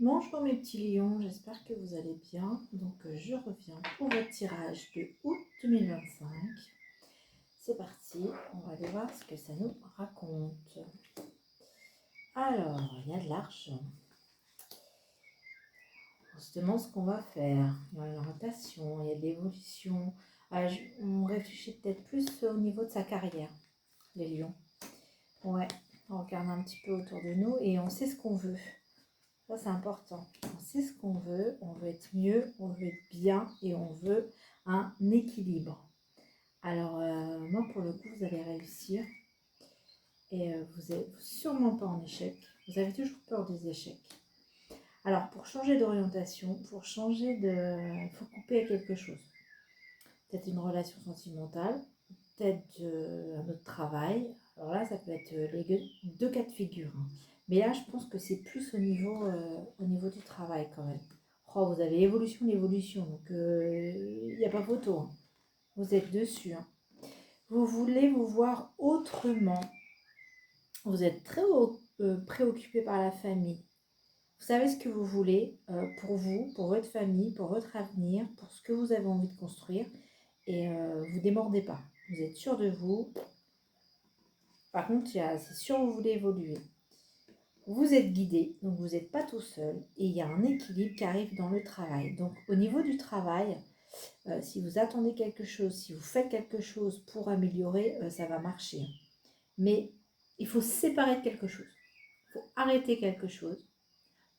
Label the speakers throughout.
Speaker 1: Bonjour mes petits lions, j'espère que vous allez bien. Donc je reviens pour votre tirage de août 2025. C'est parti, on va aller voir ce que ça nous raconte. Alors, il y a de l'argent. On se demande ce qu'on va faire. Il y a une orientation, il y a de l'évolution. On réfléchit peut-être plus au niveau de sa carrière, les lions. Ouais, on regarde un petit peu autour de nous et on sait ce qu'on veut. Ça, c'est important. On sait ce qu'on veut, on veut être mieux, on veut être bien et on veut un équilibre. Alors, moi, pour le coup, vous allez réussir et vous n'êtes sûrement pas en échec. Vous avez toujours peur des échecs. Alors, pour changer d'orientation, pour changer de... Il faut couper à quelque chose. Peut-être une relation sentimentale, peut-être un autre travail. Alors là, ça peut être les deux cas de figure. Mais là, je pense que c'est plus au niveau du travail quand même. Oh, vous avez l'évolution, donc il n'y a pas photo. Hein. Vous êtes dessus. Hein. Vous voulez vous voir autrement. Vous êtes très préoccupé par la famille. Vous savez ce que vous voulez pour vous, pour votre famille, pour votre avenir, pour ce que vous avez envie de construire. Et vous ne démordez pas. Vous êtes sûr de vous. Par contre, c'est sûr que vous voulez évoluer. Vous êtes guidé, donc vous n'êtes pas tout seul. Et il y a un équilibre qui arrive dans le travail. Donc au niveau du travail, si vous attendez quelque chose, si vous faites quelque chose pour améliorer, ça va marcher. Mais il faut se séparer de quelque chose. Il faut arrêter quelque chose.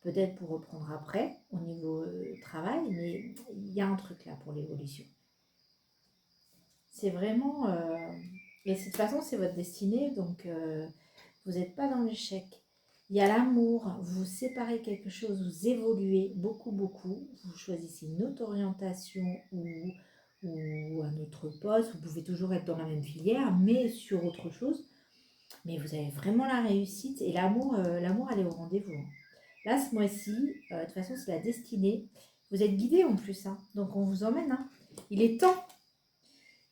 Speaker 1: Peut-être pour reprendre après au niveau travail, mais il y a un truc là pour l'évolution. C'est vraiment... et de toute façon, c'est votre destinée, donc vous n'êtes pas dans l'échec. Il y a l'amour, vous séparez quelque chose, vous évoluez beaucoup, beaucoup. Vous choisissez une autre orientation ou un autre poste. Vous pouvez toujours être dans la même filière, mais sur autre chose. Mais vous avez vraiment la réussite et l'amour, elle est au rendez-vous. Hein. Là, ce mois-ci, de toute façon, c'est la destinée. Vous êtes guidé en plus, hein, donc on vous emmène. Hein. Il est temps.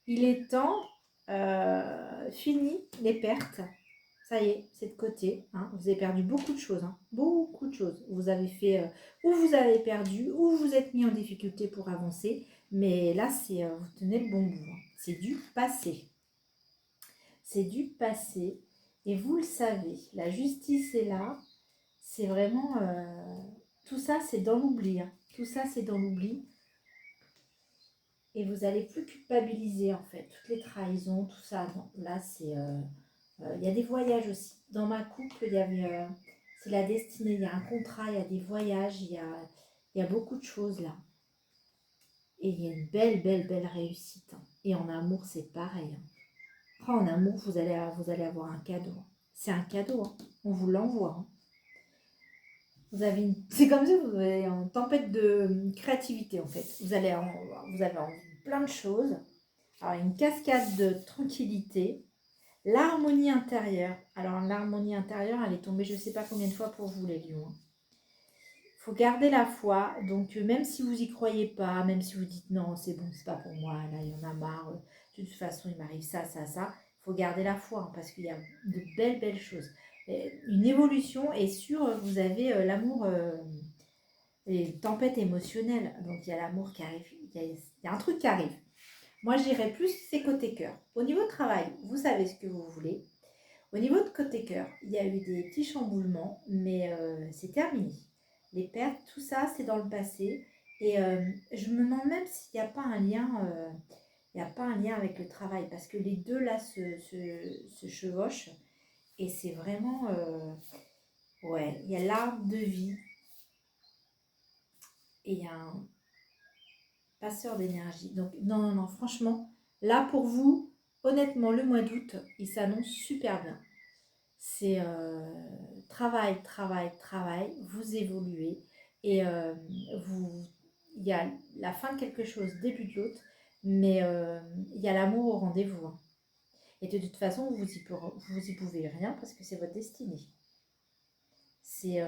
Speaker 1: Il est temps. Fini les pertes. Ça y est, c'est de côté. Hein. Vous avez perdu beaucoup de choses. Hein. Beaucoup de choses. Vous avez fait ou vous avez perdu, ou vous êtes mis en difficulté pour avancer. Mais là, vous tenez le bon bout. Hein. C'est du passé. C'est du passé. Et vous le savez. La justice est là. C'est vraiment... tout ça, c'est dans l'oubli. Hein. Tout ça, c'est dans l'oubli. Et vous n'allez plus culpabiliser, en fait. Toutes les trahisons, tout ça. Non, là, c'est... il y a des voyages aussi. Dans ma couple, il y avait... c'est la destinée. Il y a un contrat, il y a des voyages, il y a beaucoup de choses là. Et il y a une belle, belle, belle réussite. Hein. Et en amour, c'est pareil. Hein. Oh, en amour, vous allez avoir un cadeau. Hein. C'est un cadeau. Hein. On vous l'envoie. Hein. C'est comme si vous avez une tempête de créativité en fait. Vous avez envie de plein de choses. Alors une cascade de tranquillité, l'harmonie intérieure. Alors l'harmonie intérieure, elle est tombée je ne sais pas combien de fois pour vous les lions. Il faut garder la foi. Donc même si vous n'y croyez pas, même si vous dites non c'est bon, c'est pas pour moi, là il y en a marre, de toute façon il m'arrive ça, ça, ça. Il faut garder la foi hein, parce qu'il y a de belles, belles choses. Une évolution et vous avez l'amour, les tempêtes émotionnelles. Donc il y a l'amour qui arrive, il y a un truc qui arrive. Moi j'irais plus c'est côté cœur. Au niveau de travail, vous savez ce que vous voulez. Au niveau de côté cœur, il y a eu des petits chamboulements, mais c'est terminé. Les pertes, tout ça, c'est dans le passé. Et je me demande même s'il n'y a pas un lien. Il n'y a pas un lien avec le travail parce que les deux là se chevauchent et c'est vraiment ouais, il y a l'arbre de vie et il y a un passeur d'énergie. Donc non, non, non, franchement, là pour vous, honnêtement, le mois d'août, il s'annonce super bien. C'est travail, travail, travail, vous évoluez et il y a la fin de quelque chose, début de l'autre, mais il y a l'amour au rendez-vous. Hein. Et de toute façon, vous y pouvez rien parce que c'est votre destinée. C'est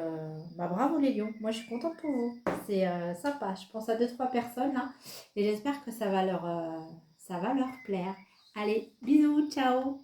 Speaker 1: bravo les lions, moi je suis contente pour vous. C'est sympa, je pense à 2-3 personnes là et j'espère que ça va leur plaire. Allez, bisous, ciao.